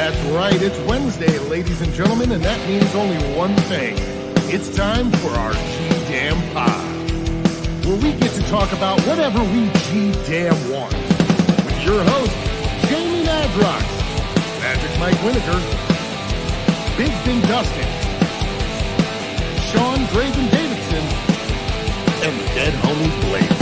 That's right, it's Wednesday, ladies and gentlemen, and that means only one thing. It's time for our G-Damn Pod, where we get to talk about whatever we G-Damn want. With your host, Jamie Madrox, Magic Mike Winokur, Big Thing Dustin, Sean Draven Davidson, and the dead homie Blaze.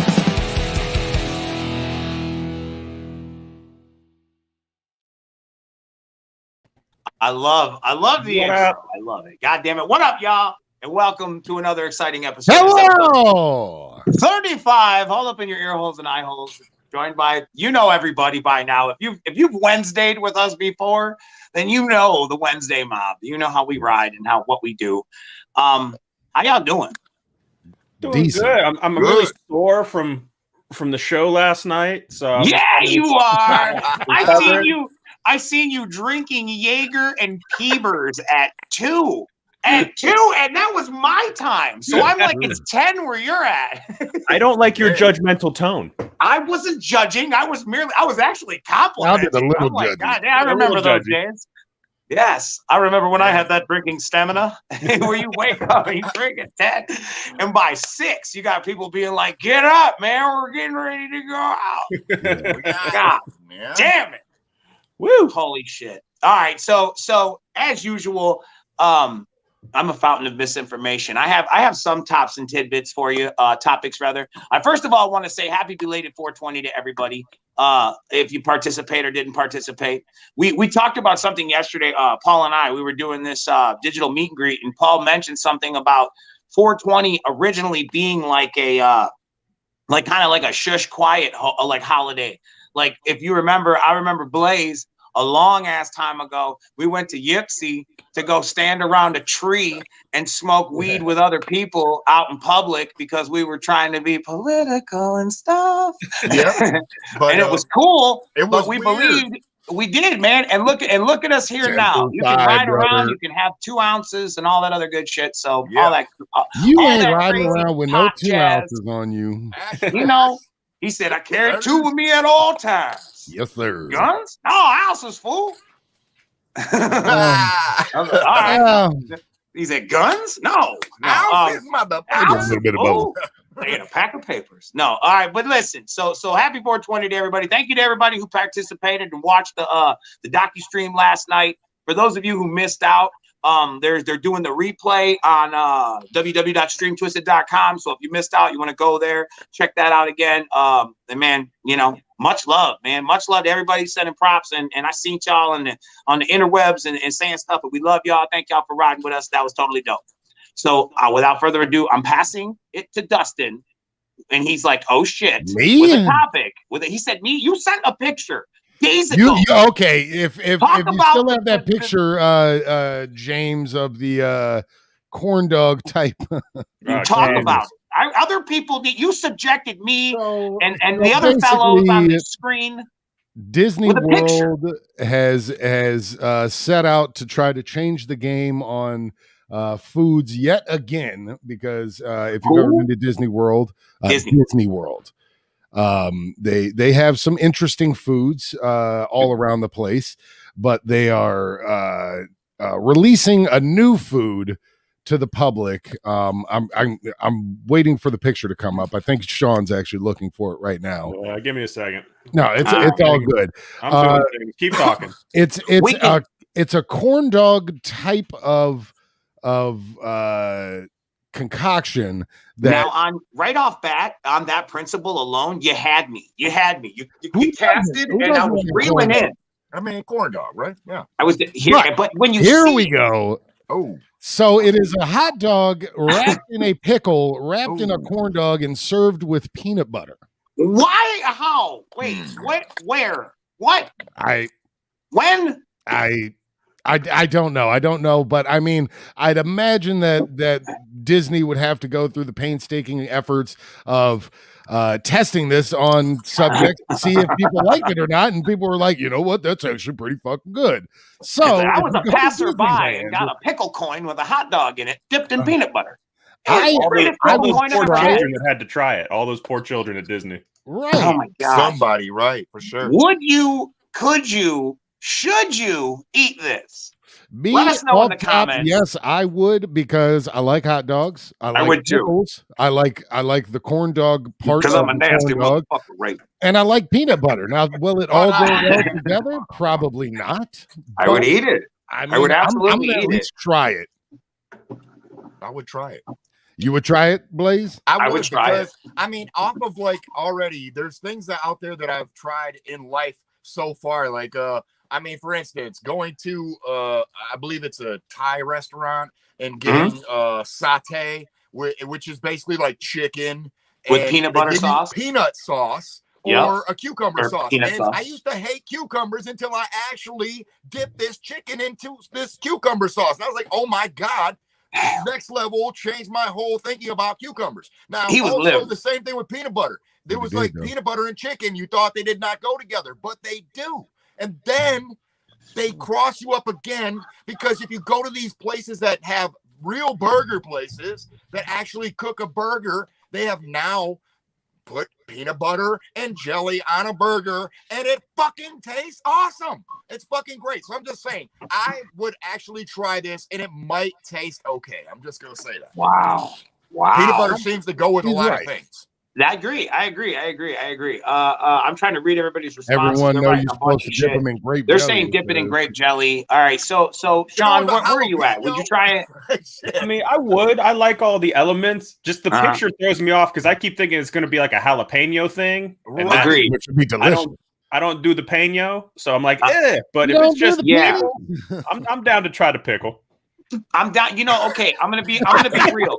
I love the intro. I love it. God damn it. What up, y'all? And welcome to another exciting episode. Hello! 35, all up in your ear holes and eye holes. Joined by, everybody by now. If you've Wednesdayed with us before, then you know the Wednesday mob. You know how we ride and what we do. How y'all doing? Doing Decent. good. I'm really sore from the show last night. So you are. I seen you drinking Jaeger and Peebers at 2. And that was my time. So I'm like, it's 10 where you're at. I don't like your judgmental tone. I wasn't judging. I was actually complimenting. I'm like, God, I remember those days. Yes, I remember when I had that drinking stamina where you wake up and you drink at 10. And by 6, you got people being like, get up, man. We're getting ready to go out. God damn it. Woo! Holy shit! All right, so as usual, I'm a fountain of misinformation. I have some tops and tidbits for you, topics rather. I first of all want to say happy belated 420 to everybody. If you participate or didn't participate, we talked about something yesterday. Paul and I, we were doing this digital meet and greet, and Paul mentioned something about 420 originally being like a kind of like a shush quiet holiday. Like, if you remember, I remember Blaze, a long ass time ago, we went to Yipsy to go stand around a tree and smoke weed with other people out in public because we were trying to be political and stuff. Yeah, and it was cool. But we believed we did, man. And look at us here now. You can ride around, you can have 2 ounces and all that other good shit. So all that You all ain't that riding crazy around with no 2 jazz. ounces on you. He said, I carry 2 with me at all times. Yes, sir. Guns? No, ounces, fool. All right. He said, guns? No. Ounces, A little bit of both. They had a pack of papers. No. All right. But listen, so happy 420 to everybody. Thank you to everybody who participated and watched the docu-stream last night. For those of you who missed out, they're doing the replay on www.streamtwiztid.com. So if you missed out, you want to go there, check that out again. And man, much love, man. Much love to everybody sending props. And I seen y'all on the interwebs and saying stuff, but we love y'all. Thank y'all for riding with us. That was totally dope. So without further ado, I'm passing it to Dustin. And he's like, oh shit. Me? With a topic. He said, me? You sent a picture. Days ago. Okay, if you still have that picture, James, of the corn dog type. Talk about it. Other people, you subjected me and the other fellows on the screen. Disney World has set out to try to change the game on foods yet again, because if you've ever been to Disney World, Disney World. They have some interesting foods all around the place, but they are releasing a new food to the public. I'm waiting for the picture to come up. I think Sean's actually looking for it right now. Give me a second. No, it's all good. I'm doing keep talking. It's a corn dog type of concoction that now right off bat on that principle alone, you had me. You casted, and I was reeling in. I mean, corn dog, right? Yeah, I was here, right. But when you we go. Oh, so it is a hot dog wrapped in a pickle, wrapped in a corn dog, and served with peanut butter. Why? How? Wait, what? Where? What? When? I don't know, but I mean, I'd imagine that Disney would have to go through the painstaking efforts of testing this on subjects to see if people like it or not, and people were like, you know what, that's actually pretty fucking good. So I was a passerby and got a pickle coin with a hot dog in it, dipped in peanut butter. All those poor children that had to try it. All those poor children at Disney. Right. Oh my God. Somebody, right, for sure. Could you Should you eat this? Me, Let us know in the off top, comments. yes, I would, because I like hot dogs. I like would too. pickles. I like the corn dog part Because of I'm a the nasty corn dog, motherfucker, right? and I like peanut butter. Now, will it all go well together? Probably not. I would eat it. I I would mean, absolutely I'm gonna eat at least try it. I would try it. You would try it, Blaze? I would try because, I mean, off of like already, there's things that out there that I've tried in life so far. Like, I mean, for instance, going to, I believe it's a Thai restaurant and getting satay, which is basically like chicken with peanut butter sauce, peanut sauce. Or a cucumber sauce. And sauce. I used to hate cucumbers until I actually dipped this chicken into this cucumber sauce. And I was like, oh my God, next level, changed my whole thinking about cucumbers. Now, also the same thing with peanut butter. There was like peanut butter and chicken. You thought they did not go together, but they do. And then they cross you up again, because if you go to these places that have real burger places that actually cook a burger, they have now put peanut butter and jelly on a burger, and it fucking tastes awesome. It's fucking great. So I'm just saying, I would actually try this, and it might taste okay. I'm just gonna say that. Wow. Peanut butter seems to go with a lot of things. I agree. I'm trying to read everybody's responses. Everyone knows you're supposed to dip them in grape jelly. They're saying dip it in grape jelly. All right. So Sean, where are you at? Would you try it? I mean, I would. I like all the elements. Just the picture throws me off, because I keep thinking it's going to be like a jalapeno thing. Agreed. Which would be delicious. I don't do the peno, so I'm like, but if it's just I'm down to try the pickle. I'm down. You know, okay. I'm gonna be real.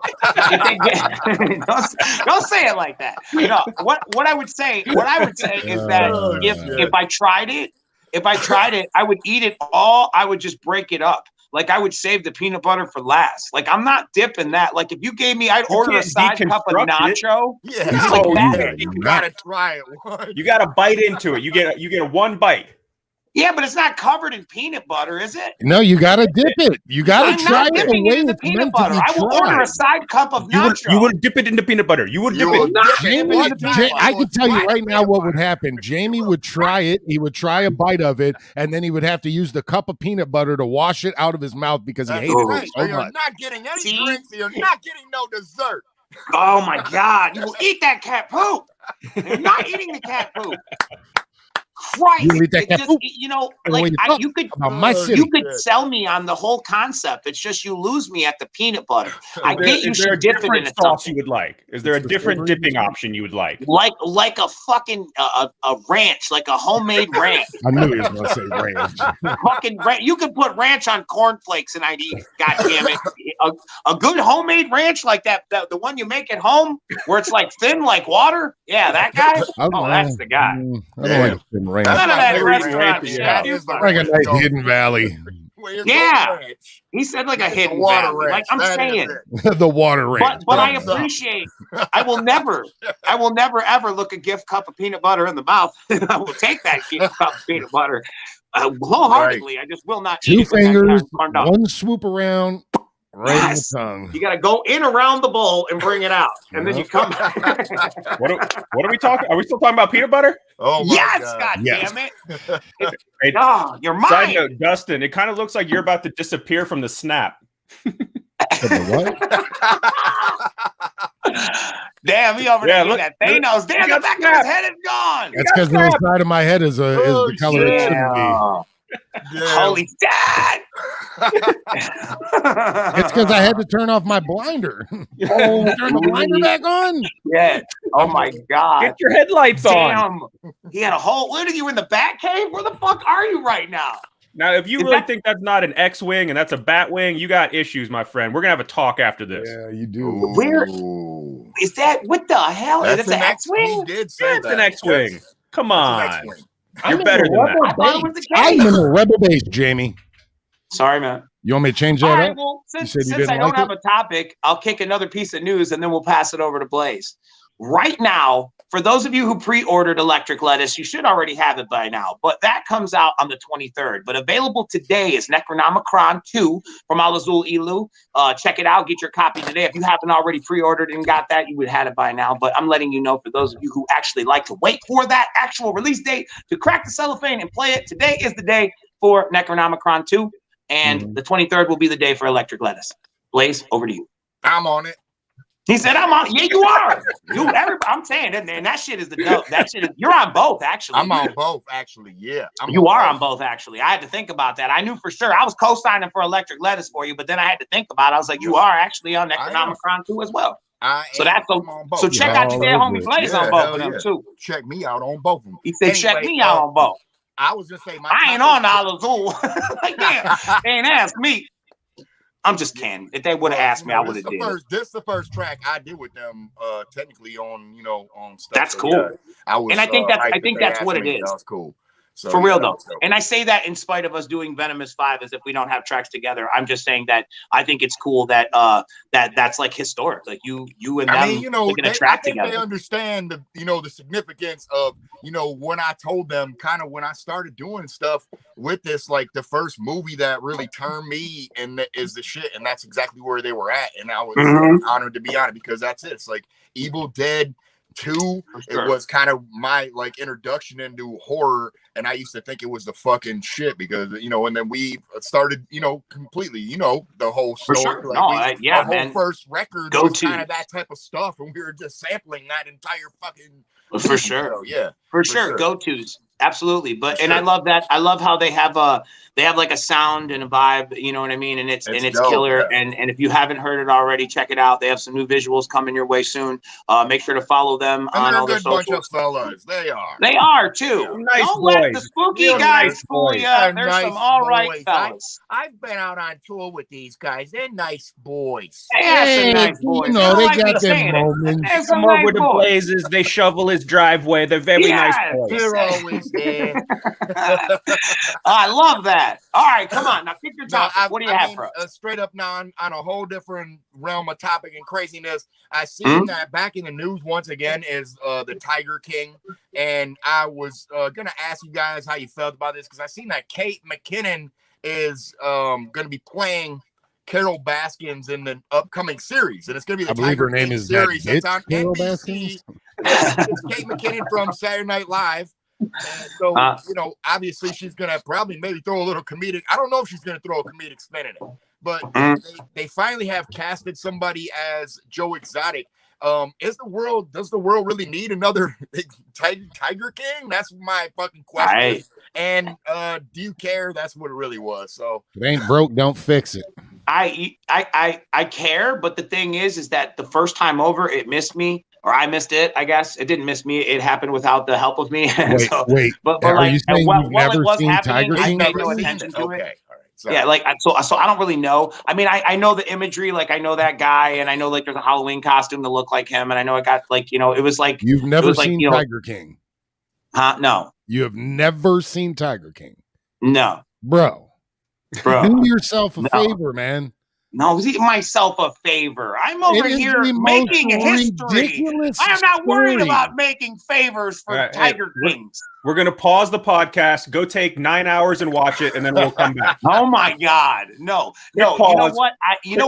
Don't say it like that. You know what I would say. What I would say is that if I tried it, I would eat it all. I would just break it up. Like, I would save the peanut butter for last. Like, I'm not dipping that. Like, if you gave me, I'd order a side cup of nacho. You gotta try it. You gotta bite into it. You get one bite. Yeah, but it's not covered in peanut butter, is it? No, you got to dip it. You got to try it the way it's meant to be tried. I will order a side cup of nacho. You wouldn't dip it into peanut butter. You would dip it. I can tell you right now what would happen. Jamie would try it. He would try a bite of it, and then he would have to use the cup of peanut butter to wash it out of his mouth, because he hated it so much. You're not getting any drinks. You're not getting no dessert. Oh, my God. You will eat that cat poop. You're not eating the cat poop. Christ, you could sell me on the whole concept. It's just you lose me at the peanut butter. I get you should dip it in a sauce you would like. Is there a different dipping option you would like? Like a fucking a ranch, like a homemade ranch. I knew he was going to say ranch. Fucking ranch. You could put ranch on cornflakes and I'd eat it. God damn it. A good homemade ranch like that, the one you make at home, where it's like thin like water. Yeah, that guy. That's the guy. I don't like thin ranch. None of that restaurant shit. Like a nice Hidden Valley. Yeah, he said like a Hidden Valley. Like I'm saying, the water ranch. But I appreciate. I will never ever look a gift cup of peanut butter in the mouth. I will take that gift cup of peanut butter wholeheartedly. I just will not eat it. 2 fingers, one swoop around. Right in the tongue. You got to go in around the bowl and bring it out, and then you come back. What are we talking? Are we still talking about peanut butter? Oh my God damn it! You're mine. Side note, Dustin, it kind of looks like you're about to disappear from the snap. What? Damn, he over there doing that Thanos. Damn, the back of his head is gone. That's because the inside of my head is the color it shouldn't be. Holy dad! It's because I had to turn off my blinder. Turn the blinder back on. Yeah. Oh my God. Get your headlights on. He had a whole. What are you in the bat cave? Where the fuck are you right now? Now, if you really think that's not an X-wing and that's a bat wing, you got issues, my friend. We're gonna have a talk after this. Yeah, you do. Where is that? What the hell? Is it an X-wing? He did say it's an X-wing. Yes. Come on. You're better than that. I thought it was the case. I'm in a rebel base, Jamie. Sorry, man. You want me to change that All right, up? well, since I don't have a topic, I'll kick another piece of news and then we'll pass it over to Blaze. Right now, for those of you who pre-ordered Electric Lettuce, you should already have it by now, but that comes out on the 23rd. But available today is Necronomicon 2 from Al Azul Ilu. Check it out. Get your copy today. If you haven't already pre-ordered and got that, you would have had it by now. But I'm letting you know, for those of you who actually like to wait for that actual release date to crack the cellophane and play it, today is the day. for Necronomicon 2, and the 23rd will be the day for Electric Lettuce. Blaze, over to you. I'm on it. He said, "I'm on." Yeah, you are. Dude, I'm saying that, man. That shit is the dope. That shit is. You're on both, actually. I'm on both, actually. Yeah, you are on both, actually. I had to think about that. I knew for sure. I was co-signing for Electric Lettuce for you, but then I had to think about it. I was like, you are actually on Necronomicon 2 as well. So check out your dead homie Blaze on both of them too. Check me out on both of them. He said, check me out on both. I was just saying, I ain't on Alazul. Like, damn, they ain't asked me. I'm just kidding. If they would have asked me, I would have did. This is the first track I did with them, technically on on stuff. That's cool. Yeah, I think that's what it is. That's cool. So, for real though. And I say that in spite of us doing Venomous 5 as if we don't have tracks together. I'm just saying that I think it's cool that that's like historic. Like you and them taking a track together. They understand the significance of when I told them kind of when I started doing stuff with this, like the first movie that really turned me and is the shit, and that's exactly where they were at. And I was honored to be on it because that's it. It's like Evil Dead 2, it was kind of my like introduction into horror, and I used to think it was the fucking shit because and then we started completely the whole story. Like our whole first record was kind of that type of stuff, and we were just sampling that entire fucking for sure. So, for sure. Go-tos. Absolutely. But I love that. I love how they have like a sound and a vibe, you know what I mean? And it's dope, killer. Yeah. And if you haven't heard it already, check it out. They have some new visuals coming your way soon. Make sure to follow them on all their socials. Bunch of fellas. They are. They are too. Yeah. Nice Don't boys. let the spooky guys fool you. There's some all right fellas. I've been out on tour with these guys. They're nice boys. They have some nice boys. They got their moments. Come over to Blazes. They shovel his driveway. They're very nice boys. They're always there. I love that. All right, come on. Now pick your topic. What do you have for us? Straight up now on a whole different realm of topic and craziness. I seen that back in the news once again is the Tiger King. And I was gonna ask you guys how you felt about this because I seen that Kate McKinnon is gonna be playing Carol Baskins in the upcoming series, and it's gonna be the Tiger King series. It's on NBC. It's Kate McKinnon from Saturday Night Live. So obviously she's gonna probably maybe throw a little comedic. I don't know if she's gonna throw a comedic spin in it, but they finally have casted somebody as Joe Exotic. Does the world really need another Tiger King? That's my fucking question. And do you care? That's what it really was. So if it ain't broke, don't fix it. I care, but the thing is that the first time over it missed me. Or I missed it, I guess. It didn't miss me. It happened without the help of me. Wait. But are like, you saying while never it was seen happening, Tiger I King? paid no attention to it. All right. So. Yeah, like so I don't really know. I mean, I know the imagery. Like I know that guy, and I know like there's a Halloween costume to look like him, and I know it got like it was like you've never seen Tiger King. Huh? No. You have never seen Tiger King. No, bro. Do yourself a favor, man. No, do myself a favor. I'm over here making history. I am not worried about making favors for Tiger Kings. We're going to pause the podcast, go take 9 hours and watch it, and then we'll come back. Oh, my God. No. You know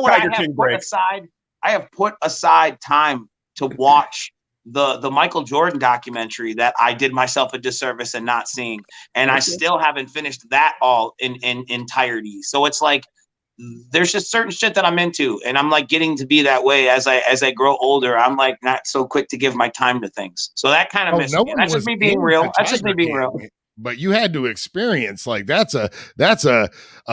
what? I have put aside? I have put aside time to watch the Michael Jordan documentary that I did myself a disservice in not seeing. And I still haven't finished that all in entirety. So it's like, there's just certain shit that I'm into, and I'm like getting to be that way as I grow older. I'm like not so quick to give my time to things. So that kind of missed me. That's just me being real. That's just me being real. But you had to experience like that's a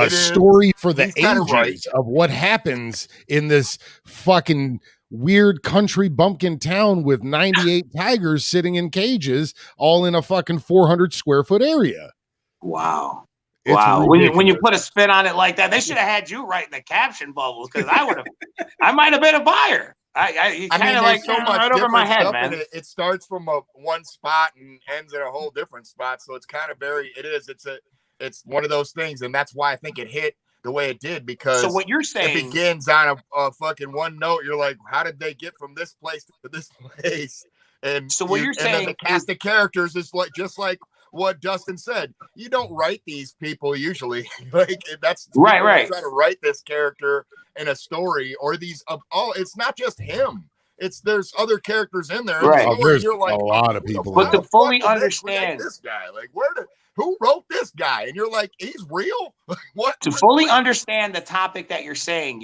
story for the ages of what happens in this fucking weird country bumpkin town with 98 tigers sitting in cages, all in a fucking 400 square foot area. Wow. Wow! When you put a spin on it like that, they should have had you writing the caption bubbles because I might have been a buyer. I kind of like so much right over my head, man. It starts from one spot and ends in a whole different spot, so it's kind of it's one of those things, and that's why I think it hit the way it did because so what you're saying it begins on a fucking one note. You're like, how did they get from this place to this place? And so what you're saying, and then the cast of characters is like just like what Dustin said. You don't write these people usually. Like that's right. Try to write this character in a story or these. It's not just him. There's other characters in there. Right. There's you're like, a lot of people. But to fully understand this guy, like who wrote this guy? And you're like, he's real? What? To fully understand the topic that you're saying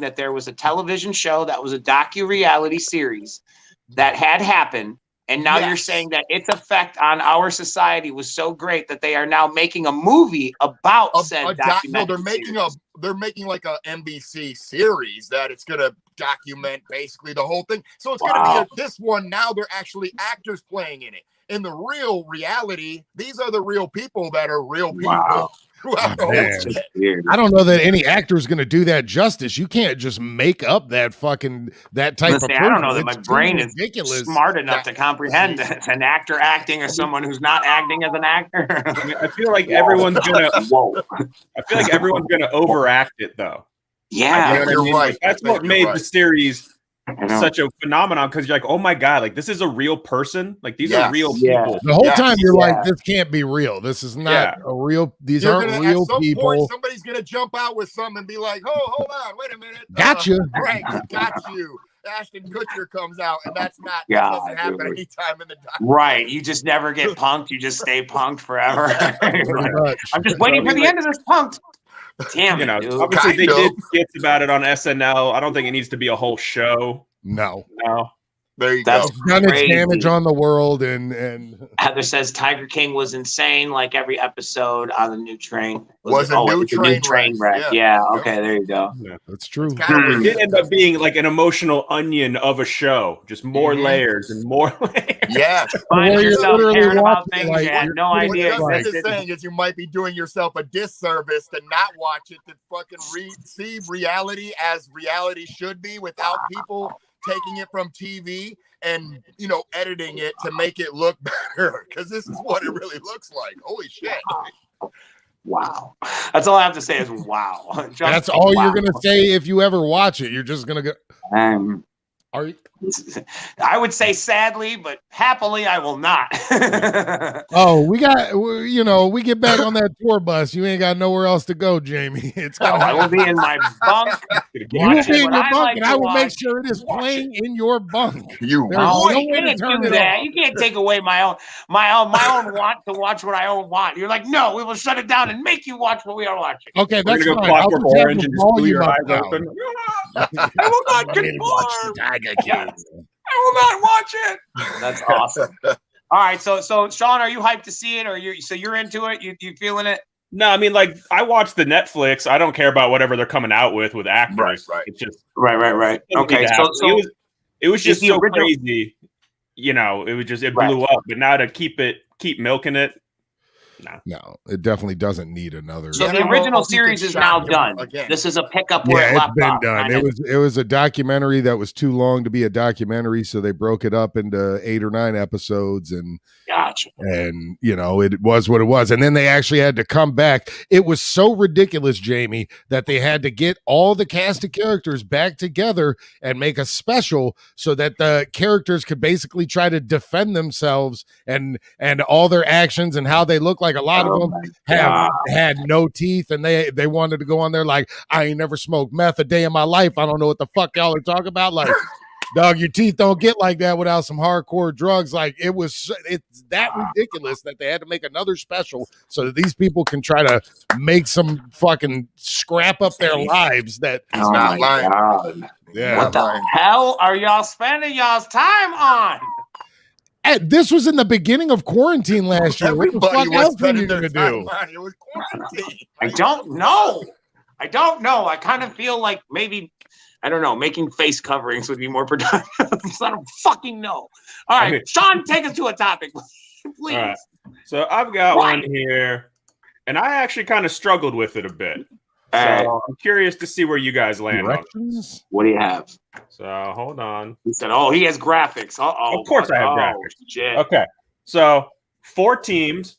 that there was a television show that was a docu-reality series that had happened. And now you're saying that its effect on our society was so great that they are now making a movie about said documentary. No, they're making like a NBC series that it's gonna document basically the whole thing. So it's gonna be this one. Now they're actually actors playing in it. In the real reality, these are the real people that are real people. Wow. I don't know that any actor is going to do that justice. You can't just make up that type of person. I don't know that my brain is smart enough to comprehend an actor acting as someone who's not acting as an actor. I feel like everyone's gonna. I feel like everyone's gonna overact it though. Yeah, you're right. Like, that's what made the series such a phenomenon, because you're like, oh my god, like this is a real person. Like these are real people. The whole time you're like, this can't be real. This is not a real. These aren't real people. Point, somebody's gonna jump out with something and be like, oh, hold on, wait a minute. Gotcha. Frank, got you. Ashton Kutcher comes out, and that's not that doesn't happen anytime in the documentary. Right. You just never get punked. You just stay punked forever. I'm just waiting for the end of this punked. Damn, dude. Obviously they did skits about it on SNL. I don't think it needs to be a whole show. No. There you go. It's done its damage on the world, and Heather says Tiger King was insane, like every episode on the new train. Was a new train wreck. Yeah. Okay, there you go. Yeah, that's true. It did end up being like an emotional onion of a show, just more layers and more layers. Yes. Find yourself caring about things you had no idea. What Justin is saying is you might be doing yourself a disservice to not watch it, to fucking see reality as reality should be, without people taking it from TV and editing it to make it look better, because this is what it really looks like. Holy shit. Wow. That's all I have to say is wow. That's all you're gonna say if you ever watch it. You're just gonna go Are you? I would say sadly, but happily I will not. We get back on that tour bus. You ain't got nowhere else to go, Jamie. I will be in my bunk. You will be in your bunk, and I will make sure it is playing in your bunk. You can't do that. You can't take away my own want to watch what I want. You're like, no, we will shut it down and make you watch what we are watching. Okay, that's fine. Clockwork Orange and just glue your eyes open. I will not conform. Tiger King. I will not watch it. That's awesome. All right, so Sean, are you hyped to see it, or you're into it? You feeling it? No, I mean, like, I watch the Netflix. I don't care about whatever they're coming out with actors. Right. It's just right. Okay, so it was just so crazy. It blew up. But now to keep milking it. No, it definitely doesn't need another. So the original series is now done. This is a pickup where it left been off. Done. It was a documentary that was too long to be a documentary, so they broke it up into 8 or 9 episodes, and gotcha. And it was what it was. And then they actually had to come back. It was so ridiculous, Jamie, that they had to get all the cast of characters back together and make a special so that the characters could basically try to defend themselves and all their actions and how they look like. A lot of them had no teeth, and they wanted to go on there like, I ain't never smoked meth a day in my life. I don't know what the fuck y'all are talking about. Like, dog, your teeth don't get like that without some hardcore drugs. Like, it's that ridiculous that they had to make another special so that these people can try to make some fucking scrap up their lives. That is not lying. God. Yeah. What the hell are y'all spending y'all's time on? This was in the beginning of quarantine last year. What the fuck else were you going to do? It was quarantine. I don't know. I kind of feel like maybe, I don't know, making face coverings would be more productive. I don't fucking know. All right, Sean, take us to a topic, please. All right. So I've got one here, and I actually kind of struggled with it a bit. So I'm curious to see where you guys land on it. What do you have? So hold on. He said, he has graphics. Of course I have graphics. Shit. Okay. So 4 teams.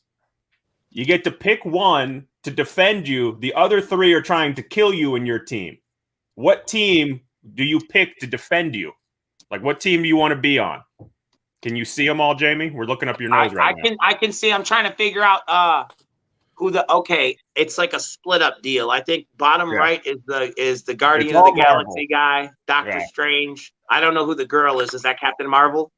You get to pick one to defend you. The other 3 are trying to kill you and your team. What team do you pick to defend you? Like, what team do you want to be on? Can you see them all, Jamie? We're looking up your nose right now. I can see. I'm trying to figure out it's like a split up deal. I think bottom right is the Guardian of the Galaxy guy, Doctor Strange. I don't know who the girl is. Is that Captain Marvel?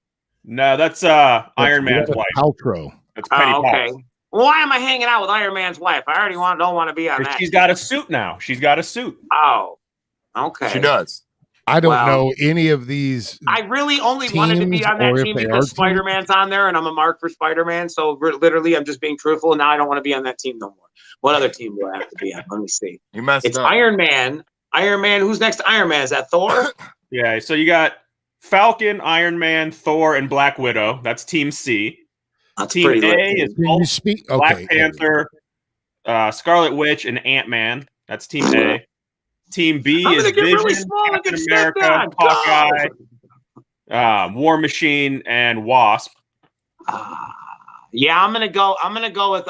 No, that's Iron Man's wife. Paltrow. That's Penny okay. Potts. Why am I hanging out with Iron Man's wife? I already don't want to be on that. She's got a suit now. She's got a suit. Oh, okay. She does. I don't know any of these. I really only wanted to be on that team because Spider-Man's on there, and I'm a mark for Spider-Man. So literally, I'm just being truthful. And now I don't want to be on that team no more. What other team do I have to be on? Let me see. You messed up. Iron Man. Who's next to Iron Man? Is that Thor? Yeah. So you got Falcon, Iron Man, Thor, and Black Widow. That's Team C. That's team A is Hulk, Black Panther, Scarlet Witch, and Ant-Man. That's Team A. Team B is Vision, really Captain America, Hawkeye, War Machine, and Wasp. Yeah, I'm gonna go with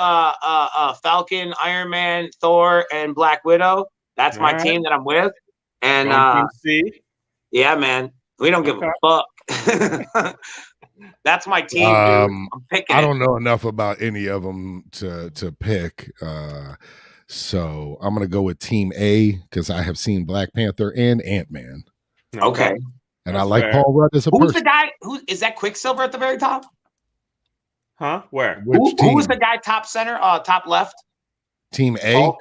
Falcon, Iron Man, Thor, and Black Widow. That's my team that I'm with. And Team C. Yeah, man, we don't give a fuck. That's my team, dude. I'm picking. I don't know enough about any of them to pick. So I'm gonna go with Team A because I have seen Black Panther and Ant-Man. Okay. And I like Paul Rudd as a person. Who's the guy? Who is that? Quicksilver at the very top? Where? Who's the guy top center? Top left. Team A. Hulk?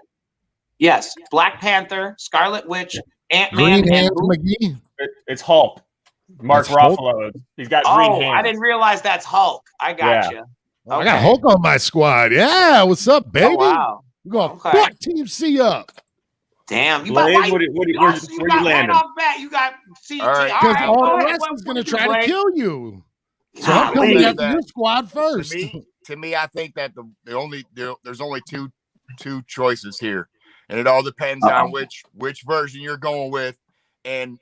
Yes, Black Panther, Scarlet Witch, Ant-Man, Green Hands McGee. It's Hulk. Mark Ruffalo. He's got green hands. I didn't realize that's Hulk. I got you. Okay. I got Hulk on my squad. Yeah, what's up, baby? Oh, wow. We're gonna fuck Team C up. Damn, you Blaze, got where you landing? Off bat. You got C. Because all the rest is gonna try to kill you. So I'm coming after your squad first. To me, I think that there's only two choices here, and it all depends on which version you're going with. And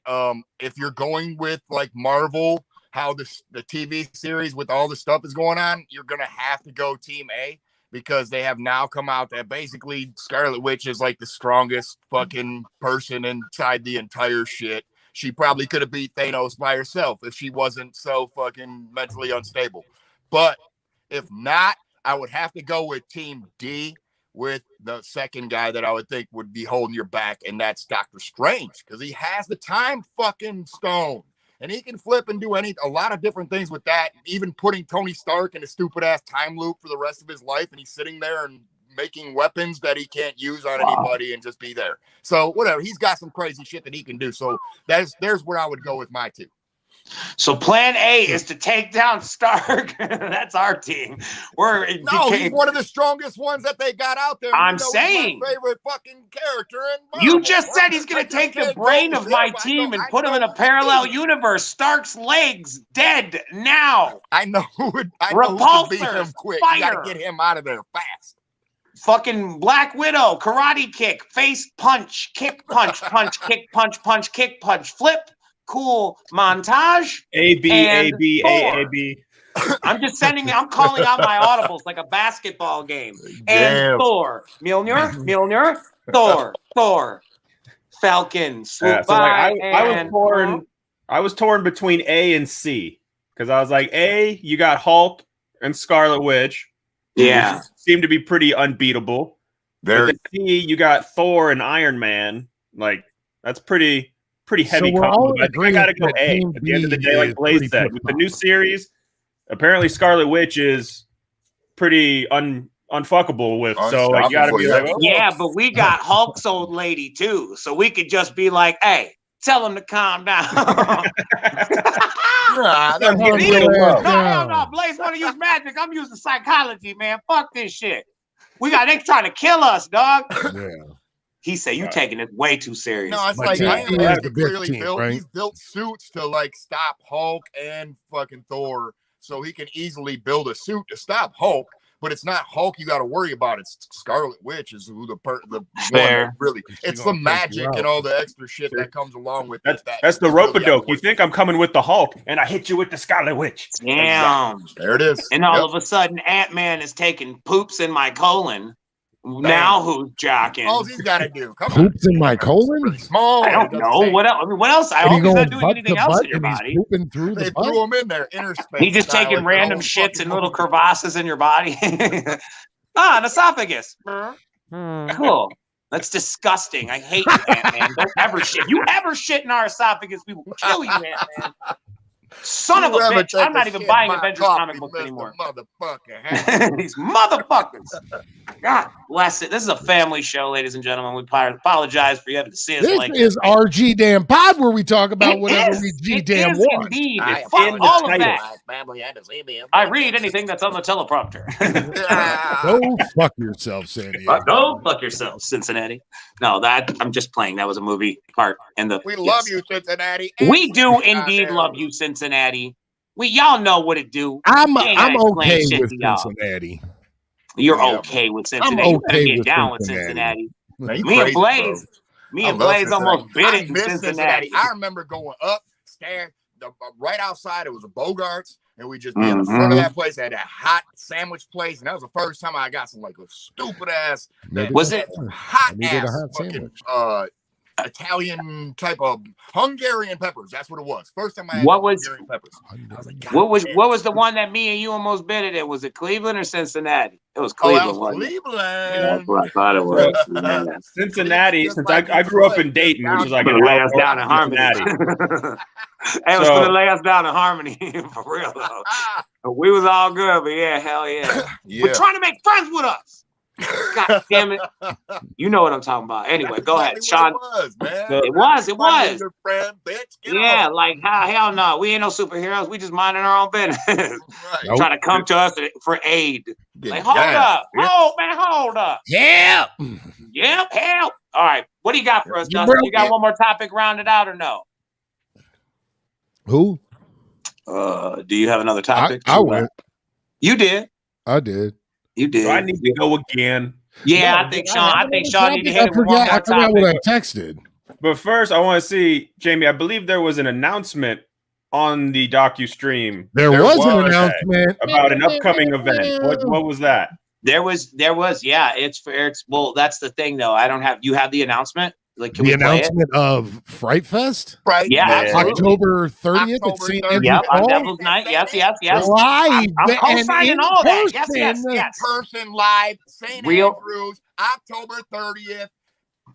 if you're going with like Marvel, how the TV series with all the stuff is going on, you're gonna have to go Team A. Because they have now come out that basically Scarlet Witch is like the strongest fucking person inside the entire shit. She probably could have beat Thanos by herself if she wasn't so fucking mentally unstable. But if not, I would have to go with Team D with the second guy that I would think would be holding your back, and that's Doctor Strange, because he has the time fucking stone. And he can flip and do a lot of different things with that, even putting Tony Stark in a stupid-ass time loop for the rest of his life, and he's sitting there and making weapons that he can't use on anybody and just be there. So, whatever. He's got some crazy shit that he can do. So, there's where I would go with my two. So plan A is to take down Stark. That's our team. He's one of the strongest ones that they got out there. I'm saying, he's my favorite fucking character. You just said he's going to take the brain of my team and put him in a parallel universe. Stark's legs dead now. I know who would beat him quick. You got to get him out of there fast. Fucking Black Widow, karate kick, face punch, kick punch, punch, kick punch, punch, kick punch, flip. Cool montage. A-B. I'm calling out my audibles like a basketball game. And Thor. Mjolnir, Thor. Falcon. Swoop by. I was torn between A and C. Because I was like, A, you got Hulk and Scarlet Witch. Yeah. Seem to be pretty unbeatable. But then C, you got Thor and Iron Man. Like, that's pretty heavy combo. I think I gotta go A at the end of the day, like Blaze said. With the new series, apparently Scarlet Witch is pretty unfuckable with. So like, you gotta be like, oh. Yeah, but we got Hulk's old lady too, so we could just be like, hey, tell him to calm down. No, Blaze want to use magic. I'm using psychology, man. Fuck this shit. They trying to kill us, dog. Yeah. He said, "You taking it way too serious." No, it's like Iron Man clearly built. Right? He's built suits to like stop Hulk and fucking Thor, so he can easily build a suit to stop Hulk. But it's not Hulk you got to worry about. It's Scarlet Witch is who the one that really. It's the magic and all the extra shit that comes along with it. That's the rope-a-dope. You think I'm coming with the Hulk, and I hit you with the Scarlet Witch. Damn. Exactly. There it is. And all of a sudden, Ant-Man is taking poops in my colon. Now who's jocking? All he's got to do. Poops in my colon? Really small. I don't know. What else? I mean, what else? I don't think he's not doing anything else in your body. They threw him in there. Inner space. He's just taking random shits in little crevasses in your body. An esophagus. Cool. That's disgusting. I hate you, Ant-Man. Don't ever shit. You ever shit in our esophagus, we will kill you, Ant-Man. Son of a bitch. I'm not even buying Avengers comic books anymore. Motherfucker. These motherfuckers. God bless it. This is a family show, ladies and gentlemen. We apologize for you having to see us like this. This is our G damn pod where we talk about whatever we G damn want. Indeed. Fuck all of that. I read anything that's on the teleprompter. Go fuck yourself, San Diego. Go fuck yourself, Cincinnati. No, I'm just playing. That was a movie part. We love you, Cincinnati. We do indeed love you, Cincinnati. Y'all know what it do. I'm okay with Cincinnati. You're okay with Cincinnati. I'm you better okay get down with Cincinnati. Me and Blaze almost bit it in Cincinnati. I remember going upstairs, right outside. It was a Bogart's, and we just be in the front of that place. They had a hot sandwich place, and that was the first time I got some like a stupid ass. Was it hot ass fucking Italian type of Hungarian peppers? That's what it was. First time I had Hungarian peppers. I was like, what was the one that me and you almost bit it? Was it Cleveland or Cincinnati? It was Cleveland. Cleveland. That's what I thought it was. Cincinnati. Since I grew up in Dayton, which is like going to lay us down in Harmony. It was going to lay us down in Harmony for real though. We was all good, but yeah, hell yeah. We're trying to make friends with us. God damn it. You know what I'm talking about. Anyway, go ahead, Sean. It was. Your friend, bitch. Like hell no. We ain't no superheroes. We just minding our own business. Right. Trying to come to us for aid. Like, hold up. Hold up. Yep. Help. All right. What do you got for us, Dustin? You got one more topic rounded out or no? Who? Do you have another topic? I went. You did. I did. You did. Do I need to go again? Yeah, I think Sean need to hit it with one more topic. I forgot what I texted. But first, I want to see, Jamie, I believe there was an announcement on the docu-stream. There was an announcement about an upcoming event. What was that? There was, yeah. It's well, that's the thing though. You have the announcement? Like, can the we announcement of Frightfest? Right. Yeah. October 30th. Yep, on Devil's Night. Yes. Live. I'm co-signing all that. Yes. Person live. St. Andrews, October 30th.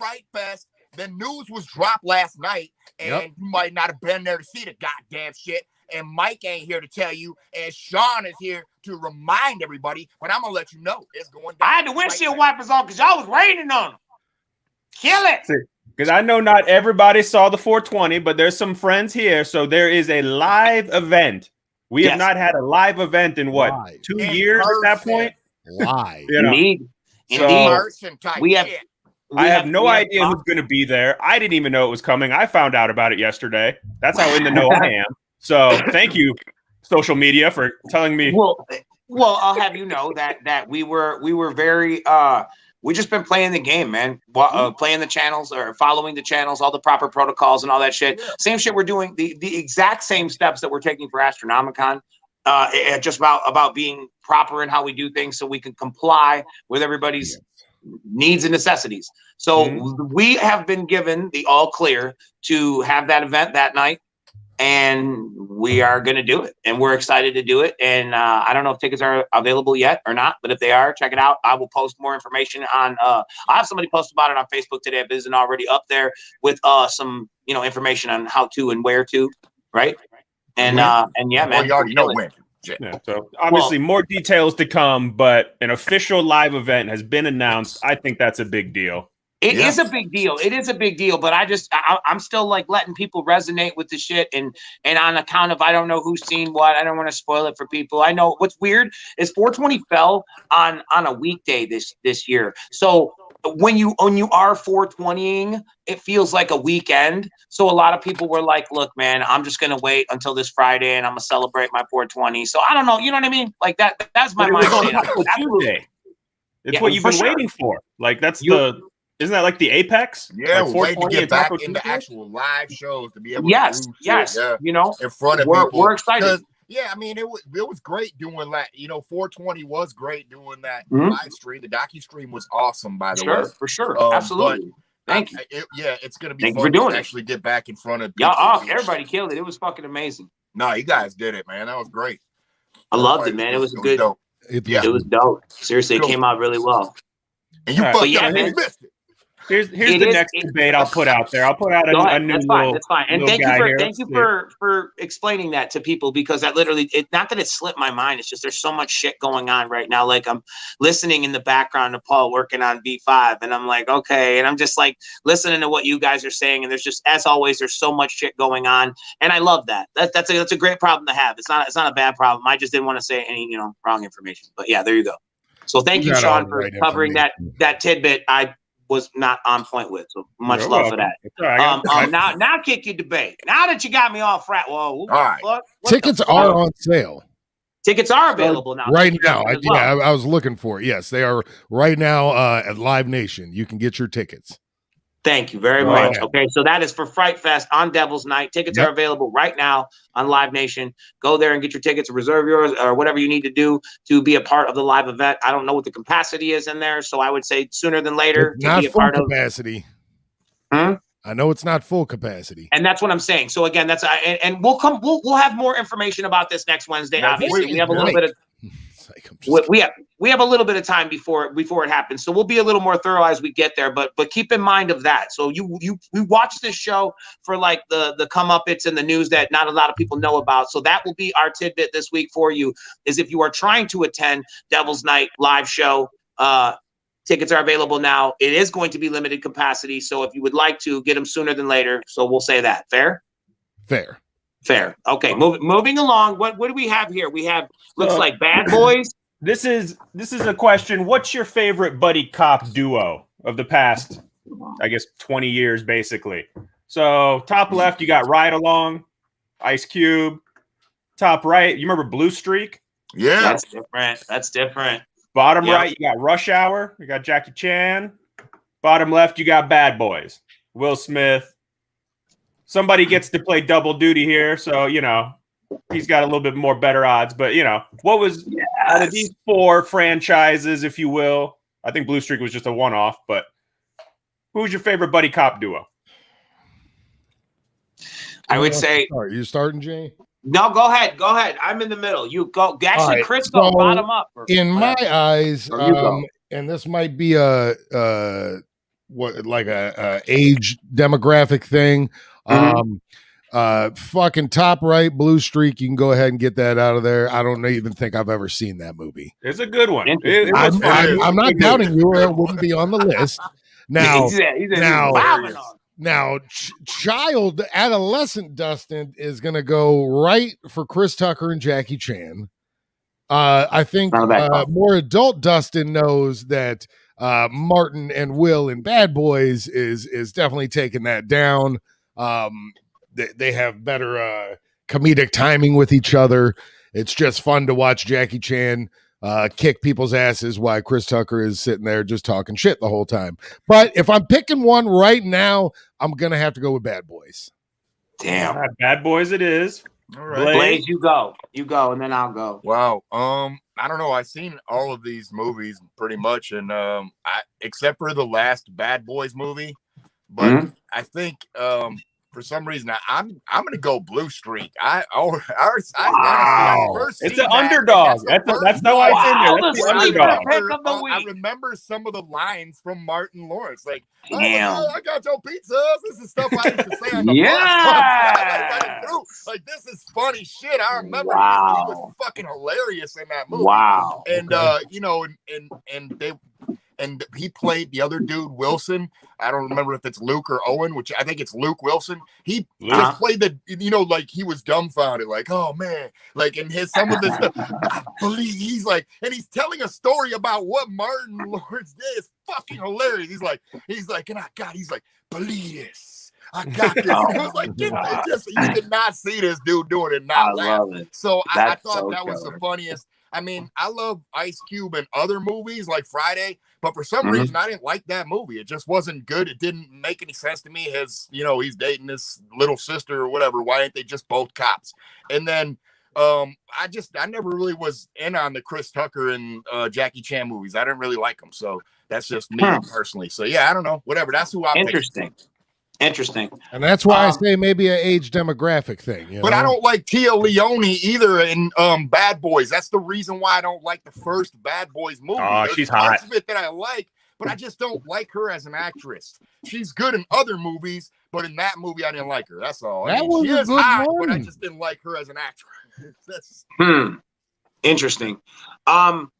Frightfest. The news was dropped last night, and you might not have been there to see the goddamn shit. And Mike ain't here to tell you, and Sean is here to remind everybody. But I'm gonna let you know it's going down. I had the windshield wipers on because y'all was raining on them. Kill it. Because I know not everybody saw the 420, but there's some friends here. So there is a live event. We have not had a live event in what, 2 years at that point? Live. Indeed. I have no idea who's going to be there. I didn't even know it was coming. I found out about it yesterday. That's how in the know I am. So thank you, social media, for telling me. Well, I'll have you know that we were very we just been playing the game, man. Playing the channels or following the channels, all the proper protocols and all that shit. Yeah. Same shit we're doing. The exact same steps that we're taking for Astronomicon. Just about being proper in how we do things so we can comply with everybody's needs and necessities. So we have been given the all clear to have that event that night. And we are going to do it, and we're excited to do it. And I don't know if tickets are available yet or not, but if they are, check it out. I will post more information on. I have somebody post about it on Facebook today. If it isn't already up there with some information on how to and where to, right? And yeah, man, you already know when. Yeah, so obviously more details to come, but an official live event has been announced. I think that's a big deal. It is a big deal. It is a big deal, but I'm still like letting people resonate with the shit and on account of I don't know who's seen what. I don't want to spoil it for people. I know what's weird is 420 fell on a weekday this year. So when you are 420ing, it feels like a weekend. So a lot of people were like, look, man, I'm just gonna wait until this Friday and I'm gonna celebrate my 420. So I don't know, you know what I mean? Like that's my mindset. It's what you've been waiting for. Like isn't that like the apex? Yeah, like we're waiting to get back into actual live shows to be able to yes, in front of people. We're excited. Yeah, I mean, it was great doing that. 420 was great doing that live stream. The docu-stream was awesome, by the way. For sure. Absolutely. Thank you. It's going to be fun to actually get back in front of people. Everybody killed it. It was fucking amazing. No, you guys did it, man. That was great. I loved it, man. It was good. Dope. It was dope. Seriously, it came out really well. And you fucked up and you missed it. Here's the next debate I'll put out there. I'll put out a new That's fine. And thank you for explaining that to people, because that literally, not that it slipped my mind. It's just there's so much shit going on right now. Like, I'm listening in the background to Paul working on V5, and I'm like, okay, and I'm just like listening to what you guys are saying, and there's just, as always, there's so much shit going on, and I love that. That's a great problem to have. It's not a bad problem. I just didn't want to say any wrong information. But yeah, there you go. So thank you, Sean, for covering that tidbit I was not on point with. So much love for that. Right. Now kick your debate. Now that you got me all frat. Whoa, all right. Tickets are on sale. Tickets are available now. Right now. I was looking for it. Yes, they are right now at Live Nation. You can get your tickets. Thank you very much. Okay, so that is for Frightfest on Devil's Night. Tickets are available right now on Live Nation. Go there and get your tickets, or reserve yours, or whatever you need to do to be a part of the live event. I don't know what the capacity is in there, so I would say sooner than later to be a part of capacity. I know it's not full capacity, and that's what I'm saying. So again, that's and we'll have more information about this next Wednesday. Obviously, we have a little bit of. We have a little bit of time before it happens, so we'll be a little more thorough as we get there. But keep in mind of that. So we watch this show for like the comeuppets in the news that not a lot of people know about. So that will be our tidbit this week for you. Is if you are trying to attend Devil's Night live show, tickets are available now. It is going to be limited capacity, so if you would like to get them sooner than later, so we'll say that. Fair. Okay, moving along. What do we have here? We have looks like Bad Boys. This is a question. What's your favorite buddy cop duo of the past, I guess, 20 years, basically? So top left, you got Ride Along, Ice Cube. Top right, you remember Blue Streak? Yeah, that's different. Bottom right, you got Rush Hour. You got Jackie Chan. Bottom left, you got Bad Boys. Will Smith. Somebody gets to play double duty here, so he's got a little bit more better odds. But what was out of these four franchises, if you will? I think Blue Streak was just a one-off, but who's your favorite buddy cop duo? I would say. Are you starting, Jay? No, go ahead. I'm in the middle. You go. Actually, Chris, go bottom up. In my eyes, and this might be a age demographic thing. Fucking top right, Blue Streak. You can go ahead and get that out of there. I don't even think I've ever seen that movie. It's a good one. I'm not doubting you, or it wouldn't be on the list. Now, child adolescent Dustin is going to go right for Chris Tucker and Jackie Chan. I think more adult Dustin knows that Martin and Will in Bad Boys is definitely taking that down. They have better comedic timing with each other. It's just fun to watch Jackie Chan kick people's asses while Chris Tucker is sitting there just talking shit the whole time. But if I'm picking one right now, I'm gonna have to go with Bad Boys. Damn, Bad Boys it is. All right, Blaze, you go, and then I'll go. Wow. I don't know. I've seen all of these movies pretty much, and except for the last Bad Boys movie, but I think for some reason I'm gonna go Blue Streak. It's an underdog. That's no way it's in there. That's the underdog. I remember some of the lines from Martin Lawrence, like, damn. I got your pizzas. This is stuff I used to say on the bus. Like, this is funny shit. I remember he was fucking hilarious in that movie. Wow. And and he played the other dude, Wilson. I don't remember if it's Luke or Owen, which I think it's Luke Wilson. He just played like he was dumbfounded, like, oh man, like in some of this stuff. I believe he's like, and he's telling a story about what Martin Lawrence did. It's fucking hilarious. He's like, and he's like, believe this. I got this. It was like, you did not see this dude doing it, not laugh. So I thought that was the funniest. I mean, I love Ice Cube and other movies like Friday, but for some reason I didn't like that movie. It just wasn't good. It didn't make any sense to me. He's dating this little sister or whatever. Why ain't they just both cops? And then I never really was in on the Chris Tucker and Jackie Chan movies. I didn't really like them. So that's just me personally. So yeah, I don't know. Whatever. That's who I'm Interesting. And that's why I say maybe an age demographic thing. But I don't like Tia Leone either in Bad Boys. That's the reason why I don't like the first Bad Boys movie. Oh, she's hot. Parts of it that I like, but I just don't like her as an actress. She's good in other movies, but in that movie, I didn't like her. That's all. She is hot, but I just didn't like her as an actress. Interesting. I'm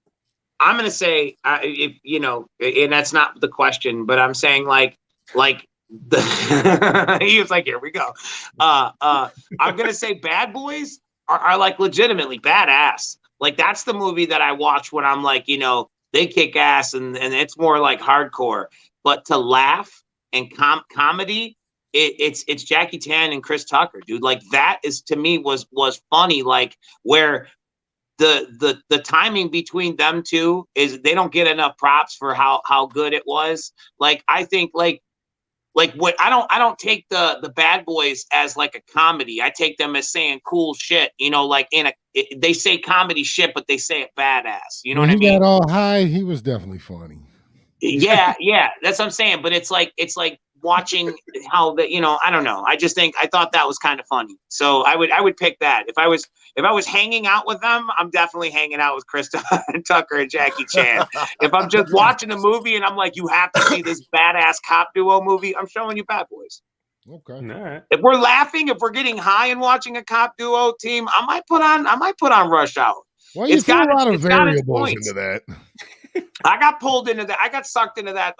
gonna say, if you know, and that's not the question, but I'm saying like he was like, here we go. I'm gonna say Bad Boys are like legitimately badass. Like that's the movie that I watch when I'm like, you know, they kick ass and it's more like hardcore. But to laugh and comedy, it's Jackie Chan and Chris Tucker, dude. Like that is to me was funny. Like where the timing between them two is they don't get enough props for how good it was. Like I think like what I don't take the Bad Boys as like a comedy. I take them as saying cool shit, you know, like they say comedy shit, but they say it badass. You know what I mean? He got all high. He was definitely funny. Yeah, that's what I'm saying. But it's like watching how the, you know, I don't know. I thought that was kind of funny. So I would pick that. If I was hanging out with them, I'm definitely hanging out with Chris Tucker and Jackie Chan. If I'm just watching a movie and I'm like, you have to see this badass cop duo movie, I'm showing you Bad Boys. Okay. All right. If we're laughing, if we're getting high and watching a cop duo team, I might put on Rush Hour. Well, you got a lot of variables into that. I got pulled into that. I got sucked into that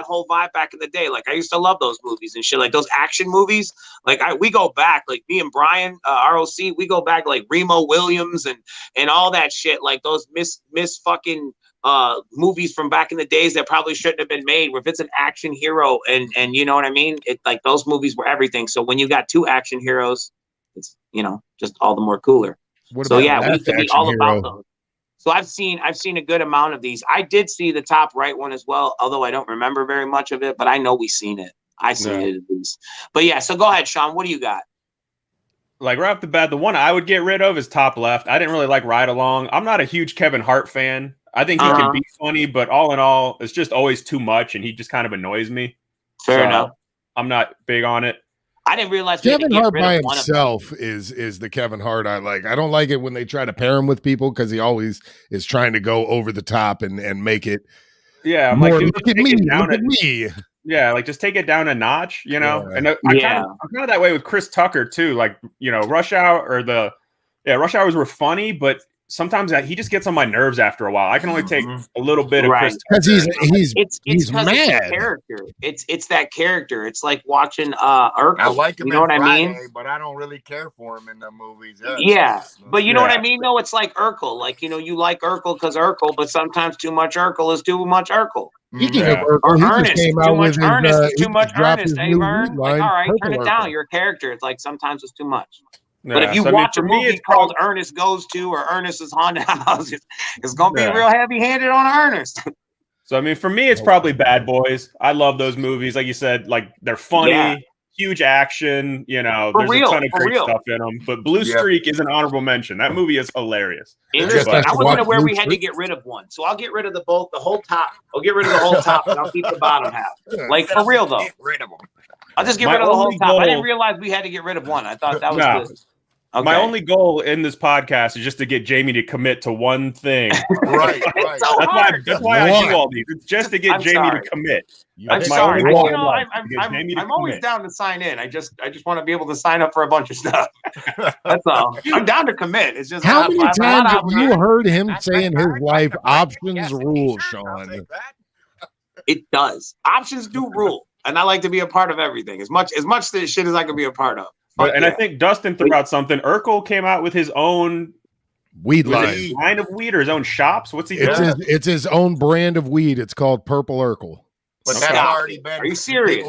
whole vibe back in the day. Like I used to love those movies and shit, like those action movies. Like we go back, like me and Brian, ROC, we go back like Remo Williams and all that shit. Like those miss fucking movies from back in the days that probably shouldn't have been made. Where if it's an action hero and you know what I mean, it like those movies were everything. So when you got two action heroes, it's, you know, just all the more cooler. So yeah, we used to be all about those. So I've seen a good amount of these. I did see the top right one as well, although I don't remember very much of it, but I know we've seen it. I seen it at least. But yeah, so go ahead, Sean. What do you got? Like right off the bat, the one I would get rid of is Top Left. I didn't really like Ride Along. I'm not a huge Kevin Hart fan. I think he can be funny, but all in all, it's just always too much, and he just kind of annoys me. Fair enough. I'm not big on it. I didn't realize Kevin Hart by himself is the Kevin Hart I like. I don't like it when they try to pair him with people because he always is trying to go over the top and make it. Yeah, I'm more, like, look at me. Yeah, like just take it down a notch, you know. Yeah. And I'm kind of that way with Chris Tucker too. Like, you know, Rush Hour Rush Hours were funny, but sometimes he just gets on my nerves after a while. I can only take a little bit of Chris because he's mad. It's character. It's that character. It's like watching Urkel. I like him, you know what Friday, I mean? But I don't really care for him in the movies. But you know what I mean? No, it's like Urkel. Like, you know, you like Urkel because Urkel, but sometimes too much Urkel is too much Urkel. Or Ernest, too much Ernest is too much Ernest. Hey, Vern, like, all right, turn it down. You're a character. It's like sometimes it's too much. But if you watch a movie called Ernest Goes To or Ernest is Haunted House, it's going to be real heavy-handed on Ernest. So, I mean, for me, it's probably Bad Boys. I love those movies. Like you said, like they're funny, huge action. You know, there's a ton of great stuff in them. But Blue Streak is an honorable mention. That movie is hilarious. Interesting. I wasn't aware we had to get rid of one. So I'll get rid of the whole top. I'll get rid of the whole top and I'll keep the bottom half. Like, for real, though. Get rid of them. I'll just get rid of the whole top. I didn't realize we had to get rid of one. I thought that was good. Okay. My only goal in this podcast is just to get Jamie to commit to one thing. Right. That's why I do all these. It's just to get Jamie to commit. I'm sorry. I'm always down to sign in. I just want to be able to sign up for a bunch of stuff. That's all. I'm down to commit. It's just how many times have you heard him say in his life, options rule, Sean? It does. Options do rule. And I like to be a part of everything. As much shit as I can be a part of. I think Dustin threw out something. Urkel came out with his own weed line of weed or his own shops. What's he doing? It's his own brand of weed. It's called Purple Urkel. But that's already been. Are you serious?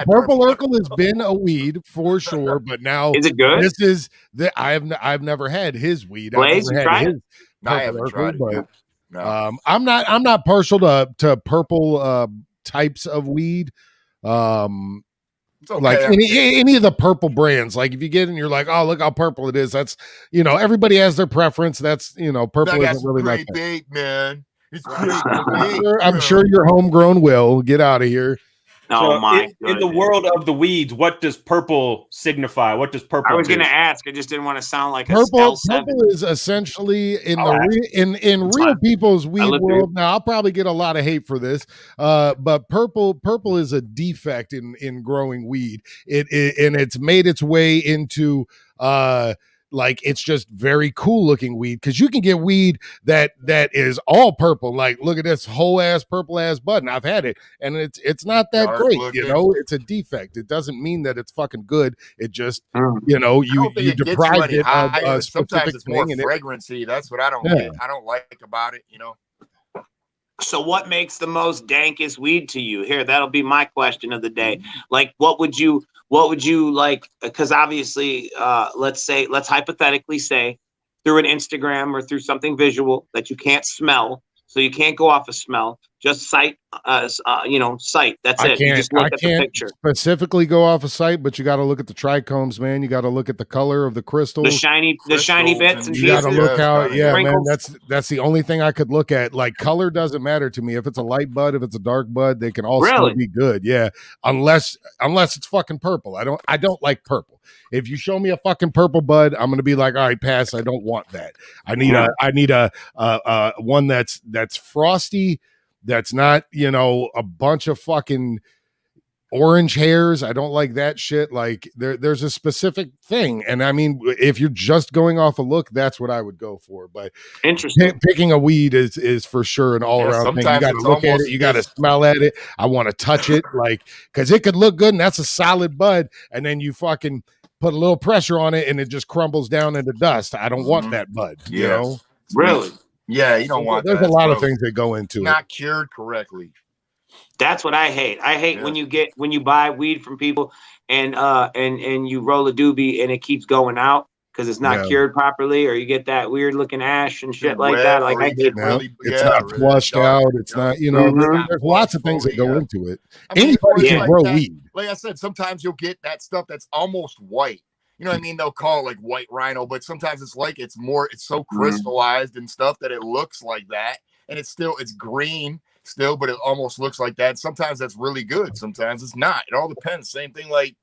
Purple Urkel has been a weed for sure, but now is it good? This is I've never had his weed. Blaze, you tried it? I haven't tried it. No. I'm not partial to purple types of weed. Okay. Like any of the purple brands, like if you get and you're like, oh, look how purple it is. That's, you know, everybody has their preference. That's, you know, purple isn't really my thing. Big man. It's great. I'm sure your homegrown will get out of here. Oh my goodness. In the world of the weeds, what does purple signify? What does purple? I was going to ask. I just didn't want to sound like purple. Purple is essentially in real people's weed world. Now I'll probably get a lot of hate for this, but purple is a defect in growing weed. And it's made its way into like it's just very cool looking weed, because you can get weed that is all purple. Like, look at this whole ass purple ass bud, and I've had it, and it's not that great. You know, it's a defect. It doesn't mean that it's fucking good. It just you know, you deprived it of a sometimes specific it's more thing. fragrancy. That's what I don't get. I don't like about it. You know. So what makes the most dankest weed to you? Here, that'll be my question of the day. Like, what would you like? Because obviously, let's hypothetically say through an Instagram or through something visual that you can't smell, so you can't go off a smell. Just sight, sight. That's it. You just look at the picture. Specifically go off a sight, but you got to look at the trichomes, man. You got to look at the color of the crystals, the shiny bits, and you got to look out. Yeah, man. That's the only thing I could look at. Like, color doesn't matter to me. If it's a light bud, if it's a dark bud, they can all still be good. Yeah, unless it's fucking purple. I don't like purple. If you show me a fucking purple bud, I'm gonna be like, all right, pass. I don't want that. I need a one that's frosty. That's not, a bunch of fucking orange hairs. I don't like that shit. Like, there's a specific thing. And I mean, if you're just going off a look, that's what I would go for. But interesting. Picking a weed is for sure an all-around thing. You got to look at it. You got to smell at it. I want to touch it, like, because it could look good and that's a solid bud. And then you fucking put a little pressure on it and it just crumbles down into dust. I don't want that bud, you know? Really? Yeah, you don't want that. There's a lot of things that go into it. Not cured correctly. That's what I hate. I hate when you buy weed from people and you roll a doobie and it keeps going out because it's not cured properly, or you get that weird looking ash and shit like that. Like, I get it's not flushed out. It's not, there's lots of things that go into it. Anybody can grow weed. Like I said, sometimes you'll get that stuff that's almost white. You know what I mean? They'll call it like white rhino, but sometimes it's like it's so crystallized and stuff that it looks like that. And it's green still, but it almost looks like that. Sometimes that's really good. Sometimes it's not. It all depends. Same thing like,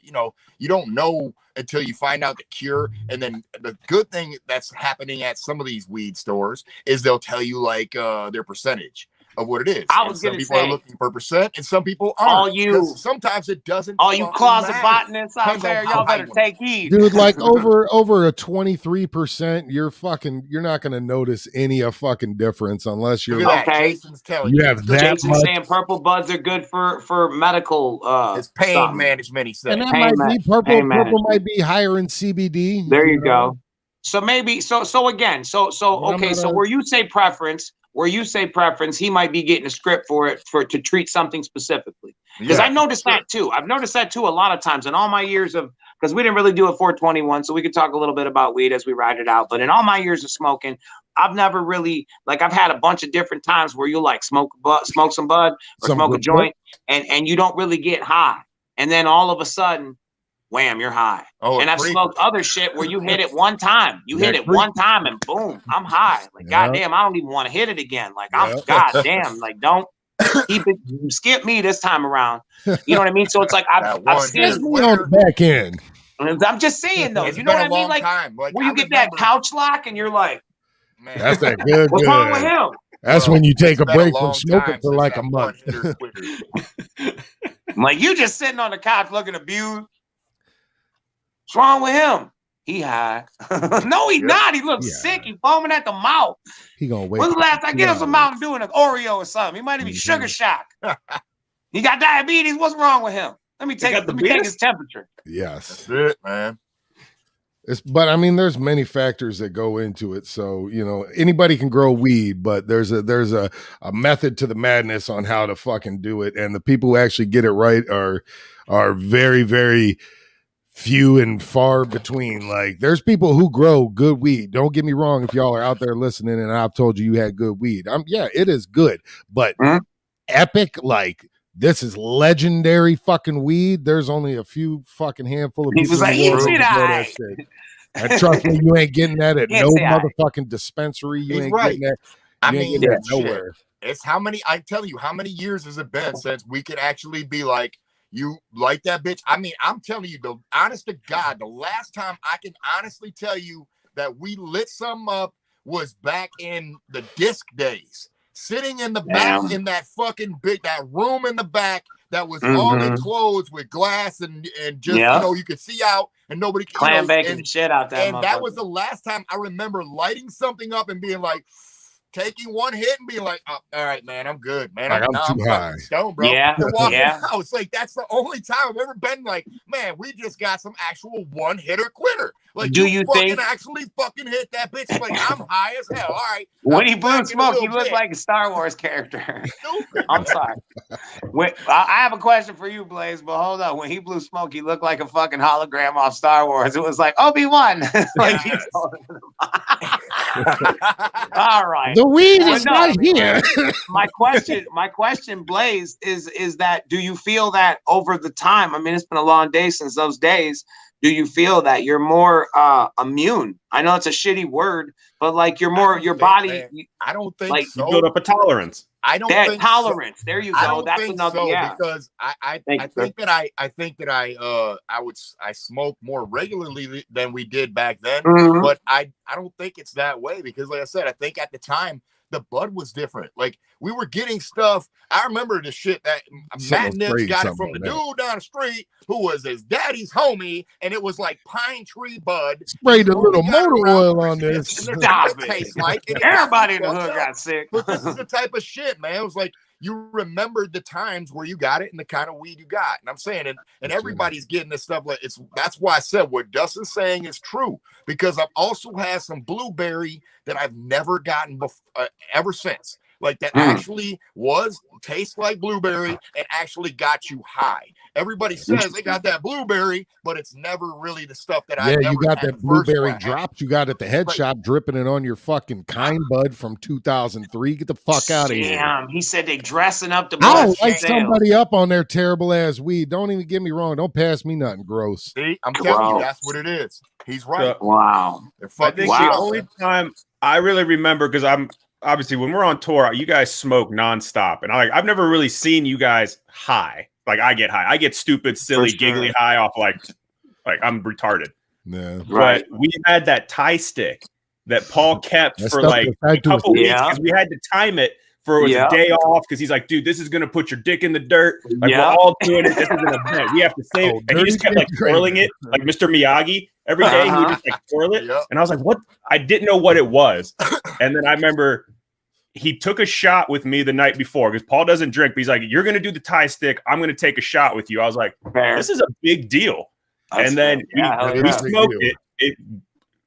you don't know until you find out the cure. And then the good thing that's happening at some of these weed stores is they'll tell you like their percentage of what it is. I was going to say, some people are looking for percent and some people aren't. Sometimes it doesn't. All you closet botanists out there, y'all better take heed. Dude, like over a 23%, you're not going to notice any fucking difference unless you're okay. You have that Jason's much. saying purple buds are good for medical it's pain management, he said. And that might be purple might be higher in CBD. There you go. So maybe so where you say preference, he might be getting a script to treat something specifically. Because I noticed that too. I've noticed that too a lot of times in all my years because we didn't really do a 421, so we could talk a little bit about weed as we ride it out. But in all my years of smoking, I've never really, like, I've had a bunch of different times where you'll like smoke some bud or smoke a joint and you don't really get high. And then all of a sudden, wham, you're high. And I've smoked other shit where you hit it one time. You hit it one time and boom, I'm high. Like, goddamn, I don't even want to hit it again. Like, I'm goddamn, like, don't keep it, skip me this time around. You know what I mean? So it's like, I've seen me on the back end. I'm just saying, though, you know what I mean? Like, where you get that couch lock and you're like, man, that's that good. What's wrong with him? That's when you take a break from smoking for like a month. Like, you just sitting on the couch looking abused. What's wrong with him? He high. No, he's not. He looks sick. He's foaming at the mouth. He gonna wait. When's the last time? Get him some Mountain Dew and an Oreo or something. He might even be sugar shock. He got diabetes. What's wrong with him? Let me take his temperature. Yes. That's it, man. But I mean, there's many factors that go into it. So, anybody can grow weed, but there's a method to the madness on how to fucking do it. And the people who actually get it right are very, very few and far between. Like, there's people who grow good weed. Don't get me wrong. If y'all are out there listening and I've told you had good weed, it is good, but epic, like, this is legendary fucking weed. There's only a few fucking handful of people. Like, that shit. And trust me, you ain't getting that at no motherfucking dispensary. You ain't getting that. I mean, that nowhere. it's how many, I tell you, how many years has it been since we could actually be like, you like that bitch? I mean, I'm telling you, the honest to God, the last time I can honestly tell you that we lit some up was back in the disc days. Sitting in the back in that fucking that room in the back that was all enclosed with glass and just you could see out and nobody clam baking the shit out that. And that was the last time I remember lighting something up and being like, taking one hit and being like, oh, all right, man, I'm good, man. Like, I'm too high. Stone, bro. Yeah, walking out. It's like that's the only time I've ever been like, man, we just got some actual one hitter quitter. Like, do you fucking think actually fucking hit that bitch? Like, I'm high as hell. All right. When he blew smoke, he looked like a Star Wars character. I'm sorry. I have a question for you, Blaze, but hold on. When he blew smoke, he looked like a fucking hologram off Star Wars. It was like Obi-Wan. Like, all right. The weed is not here. My question, Blaze, is that do you feel that over the time? I mean, it's been a long day since those days. Do you feel that you're more immune? I know it's a shitty word, but like you're more your body. I don't think like so. You build up a tolerance. I don't think tolerance. So. There you go. That's another because I think that I smoke more regularly than we did back then. But I don't think it's that way because, like I said, I think at the time the bud was different. Like we were getting stuff. I remember the shit that Matt Nips got it from the dude down the street who was his daddy's homie, and it was like pine tree bud. Sprayed a little motor oil on this. Stop it. Tastes like everybody in the hood got sick. But this is the type of shit, man. It was like you remembered the times where you got it and the kind of weed you got. And I'm saying, and everybody's getting this stuff. Like that's why I said what Dustin's saying is true, because I've also had some blueberry that I've never gotten ever since. Like that actually tastes like blueberry and actually got you high. Everybody says they got that blueberry, but it's never really the stuff that I never you got had that blueberry drops you got at the head shop dripping it on your fucking kind bud from 2003. Get the fuck out of here. Damn, he said they dressing up the I don't like somebody up on their terrible ass weed. Don't even get me wrong. Don't pass me nothing gross. See, I'm telling you, that's what it is. He's right. Wow. I think the only time I really remember, because I'm obviously when we're on tour, you guys smoke nonstop, and I've never really seen you guys high. Like I get high, I get stupid, silly, giggly high off like I'm retarded. Yeah, but we had that tie stick that Paul kept for like a couple weeks because we had to time it for it was a day off because he's like, dude, this is gonna put your dick in the dirt. Like we're all doing it. This is an event. We have to save it. And he just kept like twirling it like Mr. Miyagi. Every day he would just like twirl it. And I was like, what? I didn't know what it was. And then I remember he took a shot with me the night before because Paul doesn't drink, but he's like, you're going to do the tie stick. I'm going to take a shot with you. I was like, this is a big deal. And then we smoked it.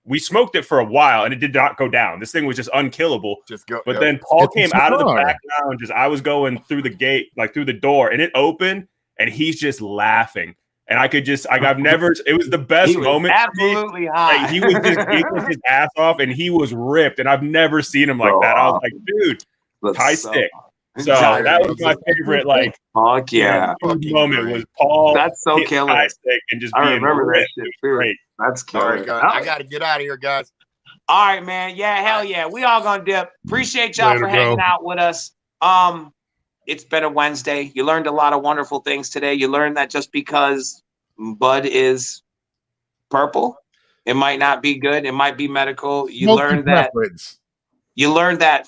We smoked it for a while and it did not go down. This thing was just unkillable. But then Paul came out of the back lounge as I was going through the gate, like through the door, and it opened and he's just laughing. And I could just, I've never, it was the best moment. Absolutely high. Like, he was just giggling his ass off and he was ripped. And I've never seen him like that. I was like, dude, tie stick. So that was my favorite, like, fuck yeah, moment was Paul. That's so killer. Tie stick and just being remember that shit. Great. That's killer. Right, I got to get out of here, guys. All right, man. Yeah, hell yeah. We all gonna dip. Appreciate y'all for hanging out with us. It's been a Wednesday. You learned a lot of wonderful things today. You learned that just because bud is purple, it might not be good. It might be medical. You learned that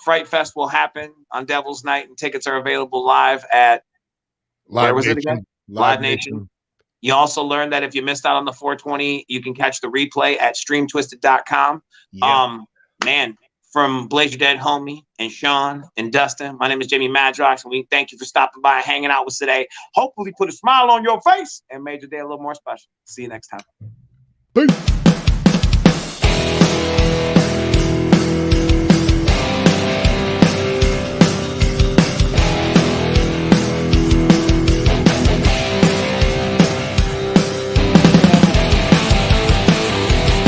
Frightfest will happen on Devil's Night, and tickets are available live at where was it again? Live Nation. You also learned that if you missed out on the 420, you can catch the replay at streamtwisted.com. Yeah. Man. From Blaze Your Dead homie and Sean and Dustin, my name is Jamie Madrox, and we thank you for stopping by and hanging out with us today. Hopefully put a smile on your face and made your day a little more special. See you next time. Peace.